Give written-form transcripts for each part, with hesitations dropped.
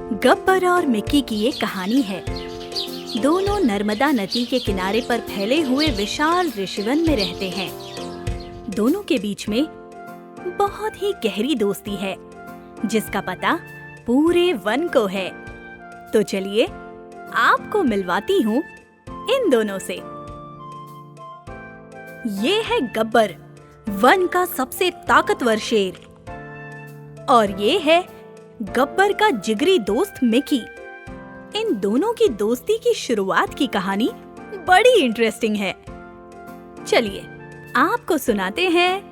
गब्बर और मिक्की की ये कहानी है। दोनों नर्मदा नदी के किनारे पर फैले हुए विशाल ऋषिवन में रहते हैं। दोनों के बीच में बहुत ही गहरी दोस्ती है, जिसका पता पूरे वन को है। तो चलिए आपको मिलवाती हूँ इन दोनों से। ये है गब्बर, वन का सबसे ताकतवर शेर, और ये है गब्बर का जिगरी दोस्त मिकी। इन दोनों की दोस्ती की शुरुआत की कहानी बड़ी इंटरेस्टिंग है। चलिए आपको सुनाते हैं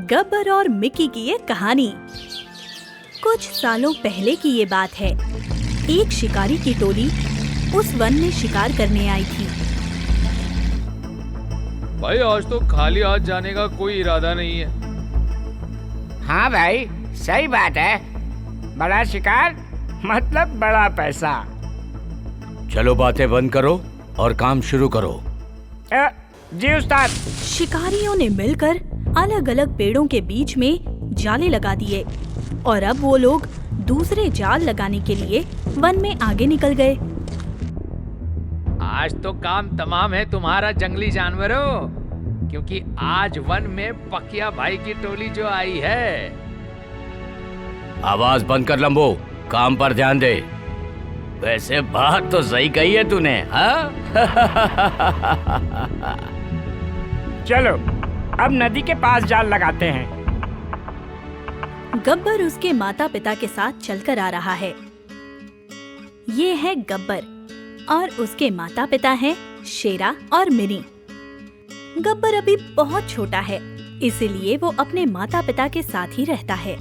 गब्बर और मिकी की ये कहानी। कुछ सालों पहले की ये बात है। एक शिकारी की टोली उस वन में शिकार करने आई थी। भाई आज तो खाली हाथ जाने का कोई इरादा नहीं है। हाँ भाई, सही बात है। बड़ा शिकार मतलब बड़ा पैसा। चलो बातें बंद करो और काम शुरू करो। जी उस्ताद। शिकारियों ने मिलकर अलग अलग पेड़ों के बीच में जाले लगा दिए और अब वो लोग दूसरे जाल लगाने के लिए वन में आगे निकल गए। आज तो काम तमाम है तुम्हारा जंगली जानवरों, क्योंकि आज वन में पकिया भाई की टोली जो आई है। आवाज बंद कर लंबो, काम पर ध्यान दे। वैसे बात तो सही कही है तूने, हाँ? चलो अब नदी के पास जाल लगाते हैं। गब्बर उसके माता पिता के साथ चलकर आ रहा है। ये है गब्बर और उसके माता पिता हैं शेरा और मिनी। गब्बर अभी बहुत छोटा है, इसीलिए वो अपने माता पिता के साथ ही रहता है।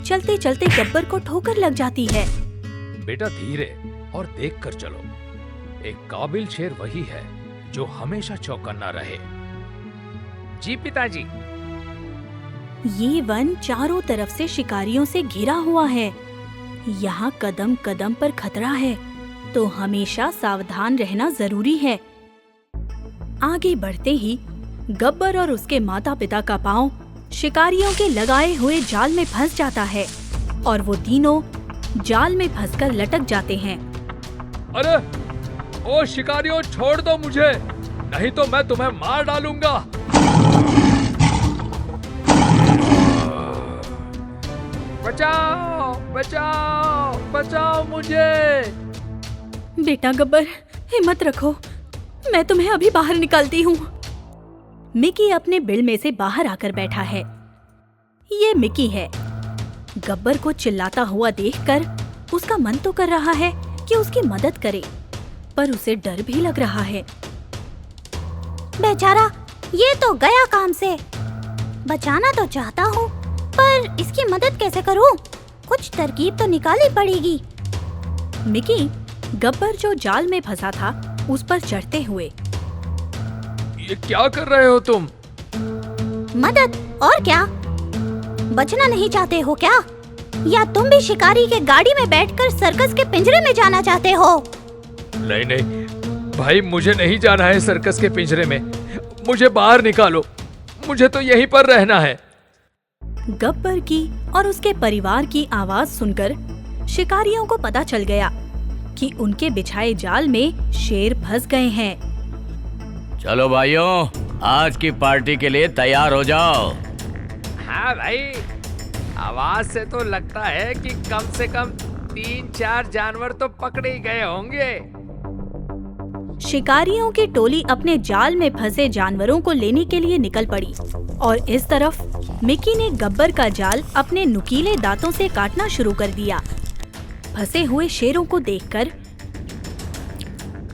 चलते चलते गब्बर को ठोकर लग जाती है। बेटा धीरे और देख कर चलो। एक काबिल शेर वही है जो हमेशा चौकन्ना रहे। जी पिताजी। ये वन चारों तरफ से शिकारियों से घिरा हुआ है। यहाँ कदम कदम पर खतरा है, तो हमेशा सावधान रहना जरूरी है। आगे बढ़ते ही गब्बर और उसके माता पिता का पांव शिकारियों के लगाए हुए जाल में फंस जाता है और वो तीनों जाल में फंसकर लटक जाते हैं। अरे ओ शिकारियों, छोड़ दो मुझे, नहीं तो मैं तुम्हें मार डालूंगा। बचाओ बचाओ बचाओ मुझे। बेटा गब्बर, हिम्मत रखो, मैं तुम्हें अभी बाहर निकालती हूँ। मिकी अपने बिल में से बाहर आकर बैठा है। ये मिकी है। गब्बर को चिल्लाता हुआ देखकर उसका मन तो कर रहा है कि उसकी मदद करे, पर उसे डर भी लग रहा है। बेचारा ये तो गया काम से। बचाना तो चाहता हूँ, पर इसकी मदद कैसे करूँ? कुछ तरकीब तो निकालनी पड़ेगी। मिकी गब्बर जो जाल में फंसा था उस पर चढ़ते हुए, ये क्या कर रहे हो तुम? मदद और क्या? बचना नहीं चाहते हो क्या? या तुम भी शिकारी के गाड़ी में बैठकर सर्कस के पिंजरे में जाना चाहते हो? नहीं नहीं भाई, मुझे नहीं जाना है सर्कस के पिंजरे में। मुझे बाहर निकालो, मुझे तो यहीं पर रहना है। गब्बर की और उसके परिवार की आवाज सुनकर शिकारियों को पता चल गया कि उनके बिछाए जाल में शेर फंस गए हैं। चलो भाइयों, आज की पार्टी के लिए तैयार हो जाओ। हाँ भाई, आवाज से तो लगता है कि कम से कम 3-4 जानवर तो पकड़े ही गए होंगे। शिकारियों की टोली अपने जाल में फंसे जानवरों को लेने के लिए निकल पड़ी और इस तरफ मिकी ने गब्बर का जाल अपने नुकीले दांतों से काटना शुरू कर दिया। फंसे हुए शेरों को देखकर,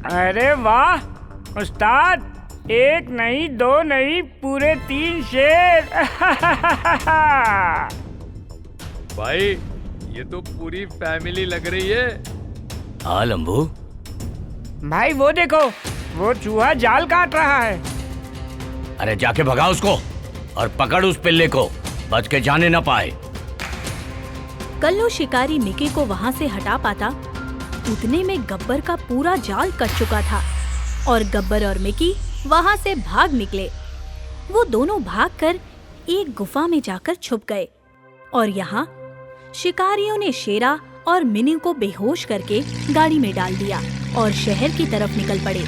अरे वाह उस्ताद, एक नहीं दो नहीं पूरे 3 शेर। भाई ये तो पूरी फैमिली लग रही है। हाँ लंबू। भाई वो देखो, वो चूहा जाल काट रहा है। अरे जाके भगा उसको और पकड़ उस पिल्ले को, बच के जाने न पाए। कल्लू शिकारी मिकी को वहाँ से हटा पाता, उतने में गब्बर का पूरा जाल कट चुका था और गब्बर और मिकी वहाँ से भाग निकले। वो दोनों भागकर एक गुफा में जाकर छुप गए और यहाँ शिकारियों ने शेरा और मिनी को बेहोश करके गाड़ी में डाल दिया और शहर की तरफ निकल पड़े।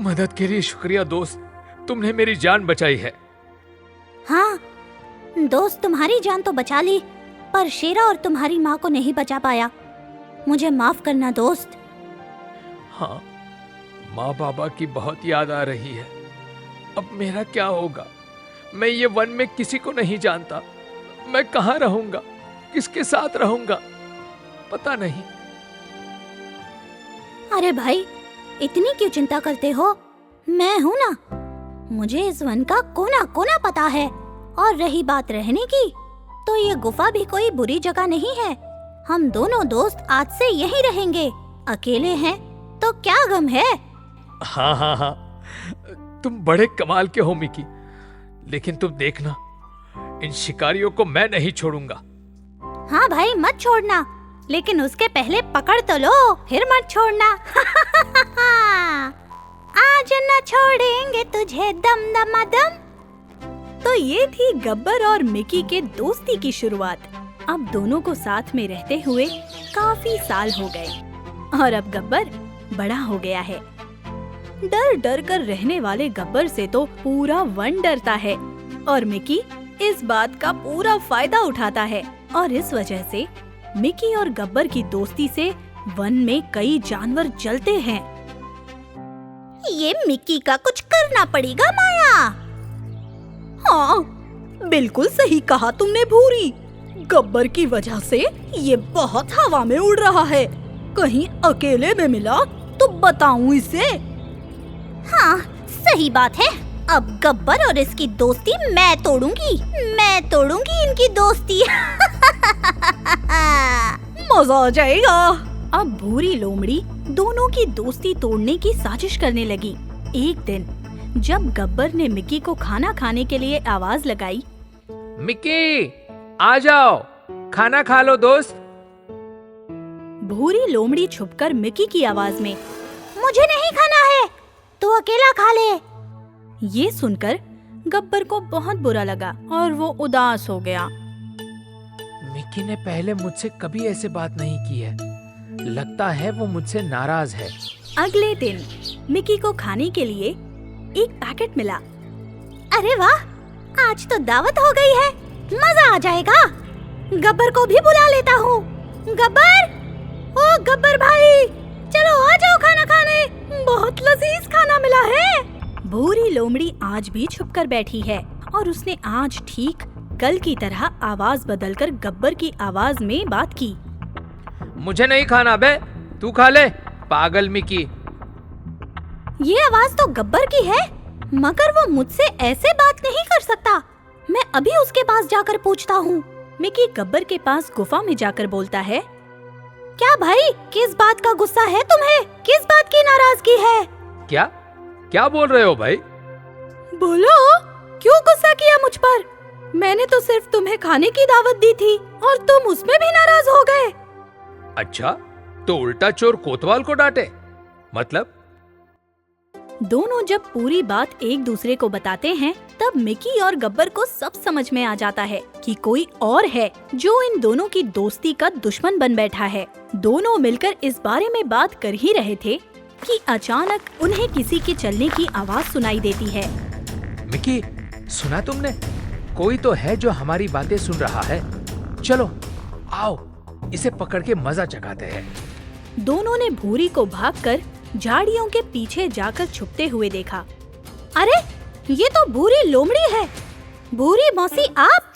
मदद के लिए शुक्रिया दोस्त, तुमने मेरी जान बचाई है। हाँ दोस्त, तुम्हारी जान तो बचा ली, पर शेरा और तुम्हारी माँ को नहीं बचा पाया। मुझे माफ करना दोस्त। हाँ, माँ बाबा की बहुत याद आ रही है। अब मेरा क्या होगा? मैं ये वन में किसी को नहीं जानता। मैं कहाँ रहूंगा, किसके साथ रहूंगा, पता नहीं। अरे भाई, इतनी क्यों चिंता करते हो? मैं हूँ ना, मुझे इस वन का कोना कोना पता है। और रही बात रहने की, तो ये गुफा भी कोई बुरी जगह नहीं है। हम दोनों दोस्त आज से यहीं रहेंगे। अकेले हैं तो क्या गम है। हाँ हाँ हाँ, तुम बड़े कमाल के हो मिकी, लेकिन तुम देखना, इन शिकारियों को मैं नहीं छोड़ूंगा। हाँ भाई, मत छोड़ना, लेकिन उसके पहले पकड़ तो लो, फिर मत छोड़ना। आज न छोड़ेंगे तुझे दम दमादम। तो ये थी गब्बर और मिकी के दोस्ती की शुरुआत। अब दोनों को साथ में रहते हुए काफी साल हो गए और अब गब्बर बड़ा हो गया है। डर डर कर रहने वाले गब्बर से तो पूरा वन डरता है और मिकी इस बात का पूरा फायदा उठाता है और इस वजह से मिकी और गब्बर की दोस्ती से वन में कई जानवर जलते हैं। ये मिकी का कुछ करना पड़ेगा माया। हाँ, बिल्कुल सही कहा तुमने भूरी। गब्बर की वजह से ये बहुत हवा में उड़ रहा है। कहीं अकेले में मिला तो बताऊं इसे। हाँ, सही बात है। अब गब्बर और इसकी दोस्ती मैं तोड़ूंगी इनकी दोस्ती। मजा आ जाएगा। अब भूरी लोमड़ी दोनों की दोस्ती तोड़ने की साजिश करने लगी। एक दिन जब गब्बर ने मिकी को खाना खाने के लिए आवाज लगाई, मिकी आ जाओ, खाना खा लो दोस्त। भूरी लोमड़ी छुपकर मिकी की आवाज में, मुझे नहीं खाना है, तू अकेला खा ले। ये सुनकर गब्बर को बहुत बुरा लगा और वो उदास हो गया। मिकी ने पहले मुझसे कभी ऐसे बात नहीं की है। लगता है वो मुझसे नाराज है। अगले दिन मिकी को खाने के लिए एक पैकेट मिला। अरे वाह, आज तो दावत हो गई है, मजा आ जाएगा। गब्बर को भी बुला लेता हूँ। गब्बर, ओ गब्बर भाई, चलो आ जाओ खाना खाने, बहुत लजीज खाना मिला है। भूरी लोमड़ी आज भी छुपकर बैठी है और उसने आज ठीक कल की तरह आवाज बदलकर गब्बर की आवाज में बात की। मुझे नहीं खाना बे, तू खा ले, पागल मिकी। ये आवाज तो गब्बर की है, मगर वो मुझसे ऐसे बात नहीं कर सकता। मैं अभी उसके पास जाकर पूछता हूँ। मिकी गब्बर के पास गुफा में जाकर बोलता है, क्या भाई, किस बात का गुस्सा है तुम्हें? किस बात की नाराजगी है? क्या बोल रहे हो भाई? बोलो, क्यों गुस्सा किया मुझ पर? मैंने तो सिर्फ तुम्हें खाने की दावत दी थी और तुम उसमें भी नाराज हो गए। अच्छा, तो उल्टा चोर कोतवाल को डांटे, मतलब? दोनों जब पूरी बात एक दूसरे को बताते हैं, तब मिकी और गब्बर को सब समझ में आ जाता है कि कोई और है जो इन दोनों की दोस्ती का दुश्मन बन बैठा है। दोनों मिलकर इस बारे में बात कर ही रहे थे कि अचानक उन्हें किसी के चलने की आवाज सुनाई देती है। मिकी, सुना तुमने? कोई तो है जो हमारी बातें सुन रहा है। चलो आओ, इसे पकड़ के मजा चखाते हैं। दोनों ने भूरी को भागकर झाड़ियों के पीछे जाकर छुपते हुए देखा। अरे, ये तो भूरी लोमड़ी है। भूरी मौसी, आप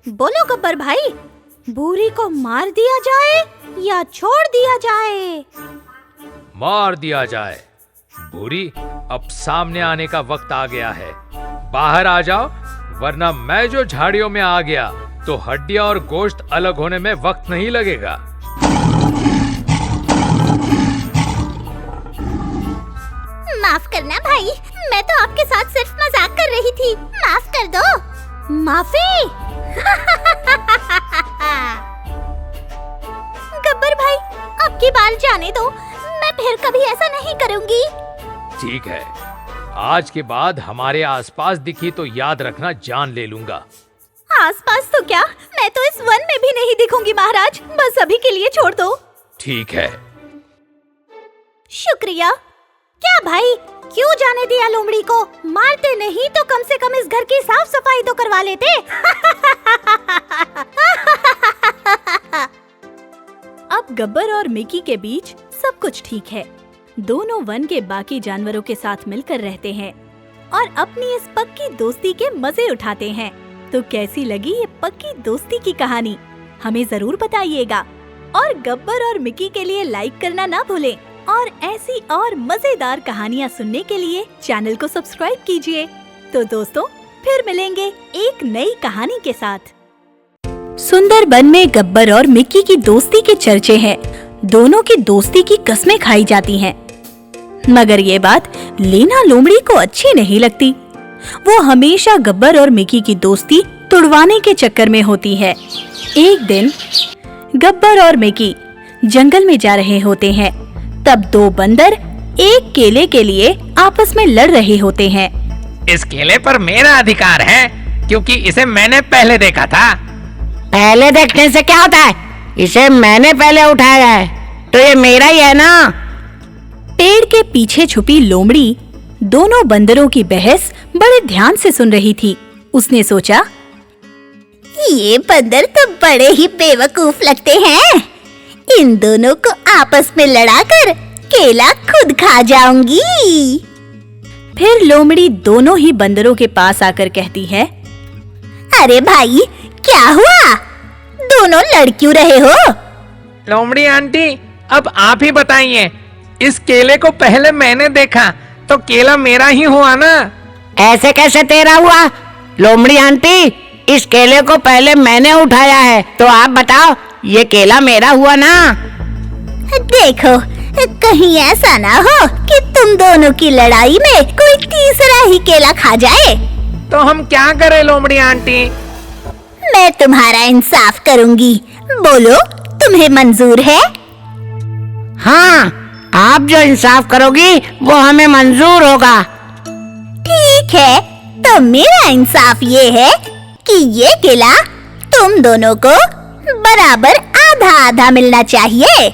बोलो गब्बर भाई, भूरी को मार दिया जाए या छोड़ दिया जाए? मार दिया जाए। भूरी, अब सामने आने का वक्त आ गया है। बाहर आ जाओ, वरना मैं जो झाड़ियों में आ गया तो हड्डियां और गोश्त अलग होने में वक्त नहीं लगेगा। माफ करना भाई, मैं तो आपके साथ सिर्फ मजाक कर रही थी, माफ कर दो। माफी। गब्बर भाई, अब की बार जाने दो, मैं फिर कभी ऐसा नहीं करूंगी। ठीक है, आज के बाद हमारे आसपास दिखी तो याद रखना, जान ले लूंगा। आसपास तो क्या, मैं तो इस वन में भी नहीं दिखूंगी। दूंगी महाराज, बस अभी के लिए छोड़ दो। ठीक है। शुक्रिया। क्या भाई, क्यों जाने दिया लोमड़ी को? मारते नहीं तो कम से कम इस घर की साफ सफाई तो करवा लेते। अब गब्बर और मिकी के बीच सब कुछ ठीक है। दोनों वन के बाकी जानवरों के साथ मिलकर रहते हैं और अपनी इस पक्की दोस्ती के मजे उठाते हैं। तो कैसी लगी ये पक्की दोस्ती की कहानी, हमें जरूर बताइएगा। और गब्बर और मिकी के लिए लाइक करना ना भूलें और ऐसी और मजेदार कहानियाँ सुनने के लिए चैनल को सब्सक्राइब कीजिए। तो दोस्तों, फिर मिलेंगे एक नई कहानी के साथ। सुंदरबन में गब्बर और मिकी की दोस्ती के चर्चे हैं। दोनों की दोस्ती की कस्में खाई जाती हैं। मगर ये बात लेना लोमड़ी को अच्छी नहीं लगती। वो हमेशा गब्बर और मिकी की दोस्ती तुड़वाने के चक्कर में होती है। एक दिन गब्बर और मिकी जंगल में जा रहे होते हैं। तब दो बंदर एक केले के लिए आपस में लड़ रहे होते हैं। इस केले पर मेरा अधिकार है क्योंकि इसे मैंने पहले देखा था। पहले देखने से क्या होता है? इसे मैंने पहले उठाया है तो ये मेरा ही है ना। पेड़ के पीछे छुपी लोमड़ी दोनों बंदरों की बहस बड़े ध्यान से सुन रही थी। उसने सोचा, ये बंदर तो बड़े ही बेवकूफ लगते हैं। इन दोनों को आपस में लड़ाकर केला खुद खा जाऊंगी। फिर लोमड़ी दोनों ही बंदरों के पास आकर कहती है, अरे भाई, क्या हुआ? दोनों लड़ क्यों रहे हो? लोमड़ी आंटी, अब आप ही बताइए। इस केले को पहले मैंने देखा तो केला मेरा ही हुआ ना। ऐसे कैसे तेरा हुआ? लोमड़ी आंटी, इस केले को पहले मैंने उठाया है तो आप बताओ, ये केला मेरा हुआ ना। देखो, कहीं ऐसा ना हो कि तुम दोनों की लड़ाई में कोई तीसरा ही केला खा जाए। तो हम क्या करें लोमड़ी आंटी? मैं तुम्हारा इंसाफ करूंगी। बोलो, तुम्हें मंजूर है? हाँ, आप जो इंसाफ करोगी वो हमें मंजूर होगा। ठीक है, तो मेरा इंसाफ ये है कि ये केला तुम दोनों को बराबर आधा आधा मिलना चाहिए।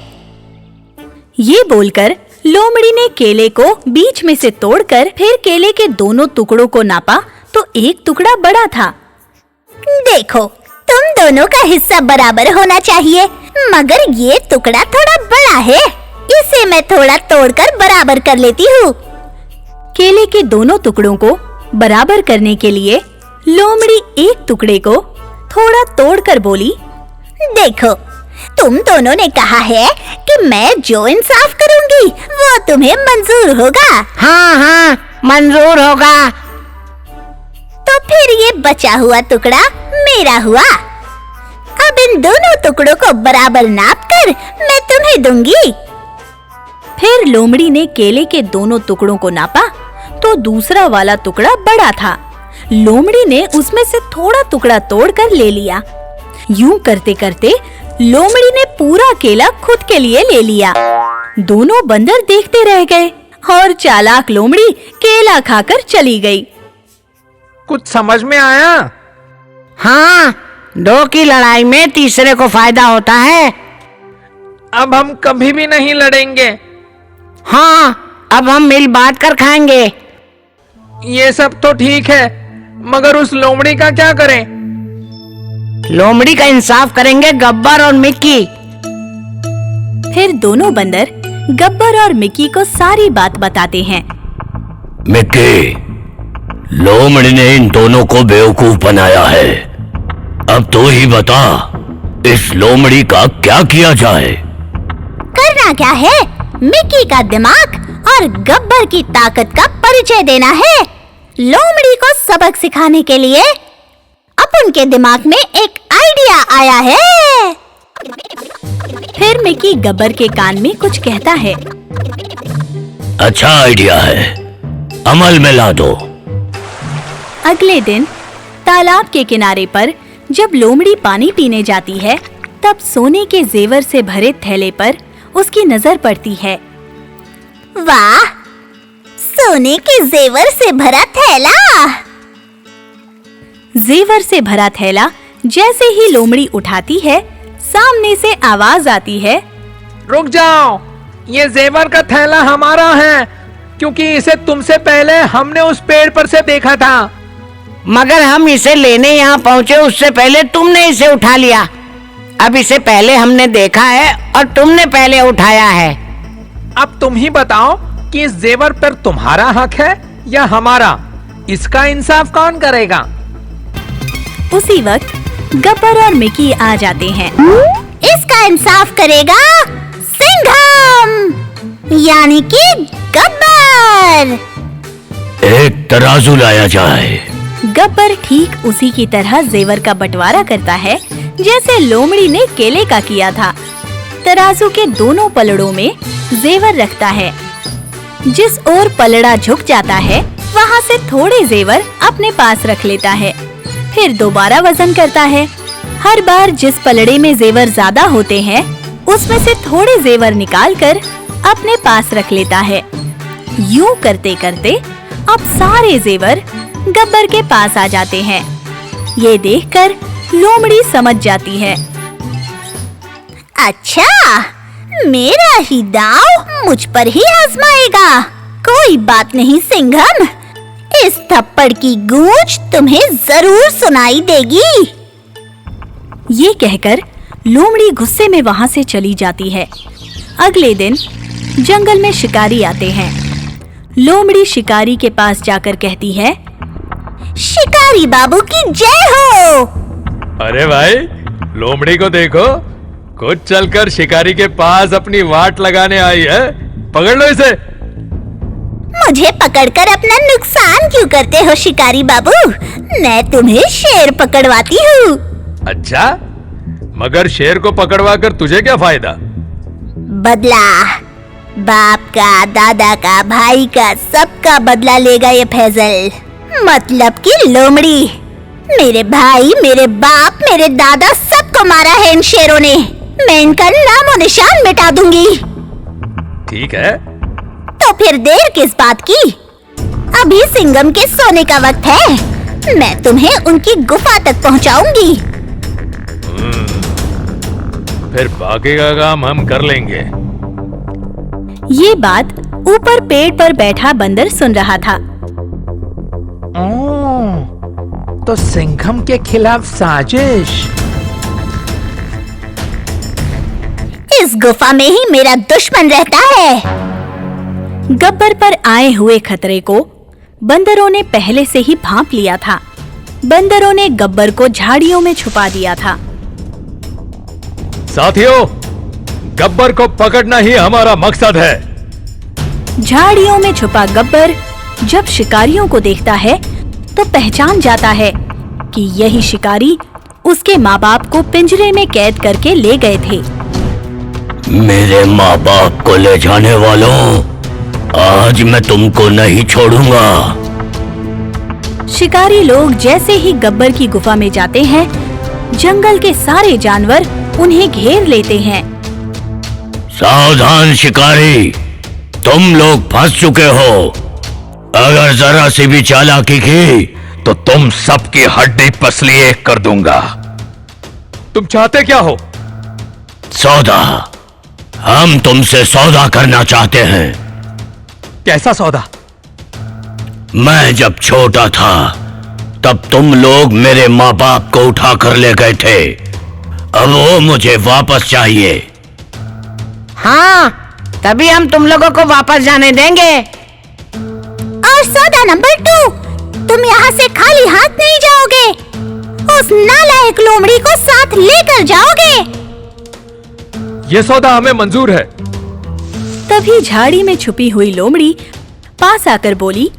ये बोलकर लोमड़ी ने केले को बीच में से तोड़कर फिर केले के दोनों टुकड़ों को नापा तो एक टुकड़ा बड़ा था। देखो, तुम दोनों का हिस्सा बराबर होना चाहिए, मगर ये टुकड़ा थोड़ा बड़ा है। इसे मैं थोड़ा तोड़कर बराबर कर लेती हूँ। केले के दोनों टुकड़ों को बराबर करने के लिए लोमड़ी एक टुकड़े को थोड़ा तोड़कर बोली, देखो, तुम दोनों ने कहा है कि मैं जो इंसाफ करूंगी वो तुम्हें मंजूर होगा। हाँ हाँ, मंजूर होगा। तो फिर ये बचा हुआ टुकड़ा मेरा हुआ। अब इन दोनों टुकड़ों को बराबर नापकर मैं तुम्हें दूंगी। फिर लोमड़ी ने केले के दोनों टुकड़ों को नापा तो दूसरा वाला टुकड़ा बड़ा था। लोमड़ी ने उसमें से थोड़ा टुकड़ा तोड़कर ले लिया। यूं करते करते लोमड़ी ने पूरा केला खुद के लिए ले लिया। दोनों बंदर देखते रह गए और चालाक लोमड़ी केला खाकर चली गई। कुछ समझ में आया? हाँ, दो की लड़ाई में तीसरे को फायदा होता है। अब हम कभी भी नहीं लड़ेंगे। हाँ, अब हम मिल बांट कर खाएंगे। ये सब तो ठीक है, मगर उस लोमड़ी का क्या करें? लोमड़ी का इंसाफ करेंगे गब्बर और मिक्की। फिर दोनों बंदर गब्बर और मिकी को सारी बात बताते हैं। मिक्की, लोमड़ी ने इन दोनों को बेवकूफ बनाया है। अब तू ही बता, इस लोमड़ी का क्या किया जाए? करना क्या है? मिकी का दिमाग और गब्बर की ताकत का परिचय देना है। लोमड़ी को सबक सिखाने के लिए अपन के दिमाग में एक आइडिया आया है। फिर मिकी गब्बर के कान में कुछ कहता है। अच्छा आइडिया है, अमल में ला दो। अगले दिन तालाब के किनारे पर जब लोमड़ी पानी पीने जाती है तब सोने के जेवर से भरे थैले पर उसकी नजर पड़ती है। वाह, सोने के जेवर से भरा थैला। जेवर से भरा थैला जैसे ही लोमड़ी उठाती है सामने से आवाज आती है। रुक जाओ, ये जेवर का थैला हमारा है, क्योंकि इसे तुमसे पहले हमने उस पेड़ पर से देखा था। मगर हम इसे लेने यहाँ पहुँचे उससे पहले तुमने इसे उठा लिया। अब इसे पहले हमने देखा है और तुमने पहले उठाया है। अब तुम ही बताओ कि इस जेवर पर तुम्हारा हक है या हमारा? इसका इंसाफ कौन करेगा? उसी वक्त गब्बर और मिकी आ जाते हैं। इसका इंसाफ करेगा सिंघम, यानी कि गब्बर। एक तराजू लाया जाए। गब्बर ठीक उसी की तरह जेवर का बंटवारा करता है जैसे लोमड़ी ने केले का किया था। तराजू के दोनों पलड़ों में जेवर रखता है। जिस ओर पलड़ा झुक जाता है वहाँ से थोड़े जेवर अपने पास रख लेता है, फिर दोबारा वजन करता है। हर बार जिस पलड़े में जेवर ज्यादा होते हैं उसमें से थोड़े जेवर निकालकर अपने पास रख लेता है। यूं करते करते अब सारे जेवर गब्बर के पास आ जाते हैं। ये देखकर लोमड़ी समझ जाती है। अच्छा, मेरा ही दांव मुझ पर ही आजमाएगा। कोई बात नहीं सिंघम, इस थप्पड़ की गूंज तुम्हें जरूर सुनाई देगी। ये कहकर लोमड़ी गुस्से में वहाँ से चली जाती है। अगले दिन जंगल में शिकारी आते हैं। लोमड़ी शिकारी के पास जाकर कहती है, शिकारी बाबू की जय हो। अरे भाई, लोमड़ी को देखो, खुद चलकर शिकारी के पास अपनी वाट लगाने आई है। पकड़ लो इसे। मुझे पकड़कर अपना नुकसान क्यों करते हो शिकारी बाबू? मैं तुम्हें शेर पकड़वाती हूँ। अच्छा, मगर शेर को पकड़वा कर तुझे क्या फायदा? बदला, बाप का, दादा का, भाई का, सबका बदला लेगा ये फैजल। मतलब कि लोमड़ी। मेरे भाई, मेरे बाप, मेरे दादा सबको मारा है इन शेरों ने। मैं इनका नामो निशान मिटा दूंगी। ठीक है, तो फिर देर किस बात की? अभी सिंघम के सोने का वक्त है। मैं तुम्हें उनकी गुफा तक पहुंचाऊंगी। फिर बाकी का काम हम कर लेंगे। ये बात ऊपर पेड़ पर बैठा बंदर सुन रहा था। तो सिंघम के खिलाफ साजिश। इस गुफा में ही मेरा दुश्मन रहता है। गब्बर पर आए हुए खतरे को बंदरों ने पहले से ही भांप लिया था। बंदरों ने गब्बर को झाड़ियों में छुपा दिया था। साथियों, गब्बर को पकड़ना ही हमारा मकसद है। झाड़ियों में छुपा गब्बर जब शिकारियों को देखता है तो पहचान जाता है कि यही शिकारी उसके माँ बाप को पिंजरे में कैद करके ले गए थे। मेरे माँ बाप को ले जाने वालों, आज मैं तुमको नहीं छोड़ूंगा। शिकारी लोग जैसे ही गब्बर की गुफा में जाते हैं, जंगल के सारे जानवर उन्हें घेर लेते हैं। सावधान शिकारी, तुम लोग फंस चुके हो। अगर जरा सी भी चालाकी की तो तुम सबकी हड्डी पसली एक कर दूंगा। तुम चाहते क्या हो? सौदा। हम तुमसे सौदा करना चाहते हैं। कैसा सौदा? मैं जब छोटा था तब तुम लोग मेरे माँ बाप को उठा कर ले गए थे। अब वो मुझे वापस चाहिए। हाँ, तभी हम तुम लोगों को वापस जाने देंगे। और सौदा नंबर 2, तुम यहाँ से खाली हाथ नहीं जाओगे। उस नालायक लोमड़ी को साथ लेकर जाओगे। ये सौदा हमें मंजूर है। तभी झाड़ी में छुपी हुई लोमड़ी पास आकर बोली,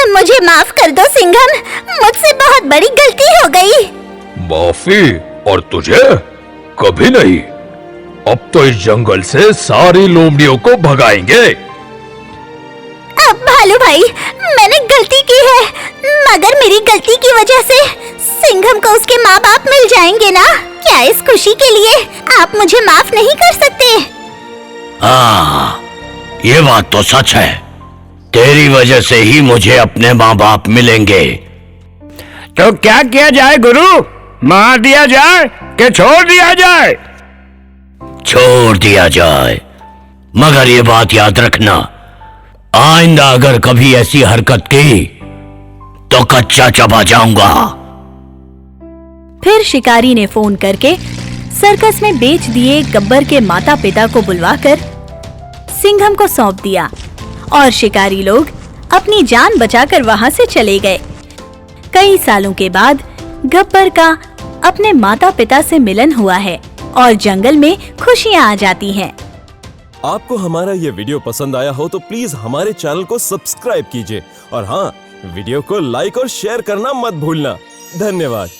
मुझे माफ कर दो सिंघम, मुझसे बहुत बड़ी गलती हो गई। माफी? और तुझे? कभी नहीं। अब तो इस जंगल से सारी लोमड़ियों को भगाएंगे। अब भालू भाई, मैंने गलती की है, मगर मेरी गलती की वजह से सिंघम को उसके माँ बाप मिल जाएंगे ना? क्या इस खुशी के लिए आप मुझे माफ नहीं कर सकते? हाँ, ये बात तो सच है। तेरी वजह से ही मुझे अपने माँ बाप मिलेंगे। तो क्या किया जाए गुरु? मार दिया जाए कि छोड़ दिया जाए? छोड़ दिया जाए, मगर ये बात याद रखना, आइंदा अगर कभी ऐसी हरकत की तो कच्चा चबा जाऊंगा। फिर शिकारी ने फोन करके सर्कस में बेच दिए गब्बर के माता पिता को बुलवाकर सिंघम को सौंप दिया और शिकारी लोग अपनी जान बचाकर वहां से चले गए। कई सालों के बाद गब्बर का अपने माता पिता से मिलन हुआ है और जंगल में खुशियां आ जाती हैं। आपको हमारा ये वीडियो पसंद आया हो तो प्लीज हमारे चैनल को सब्सक्राइब कीजिए और हाँ, वीडियो को लाइक और शेयर करना मत भूलना। धन्यवाद।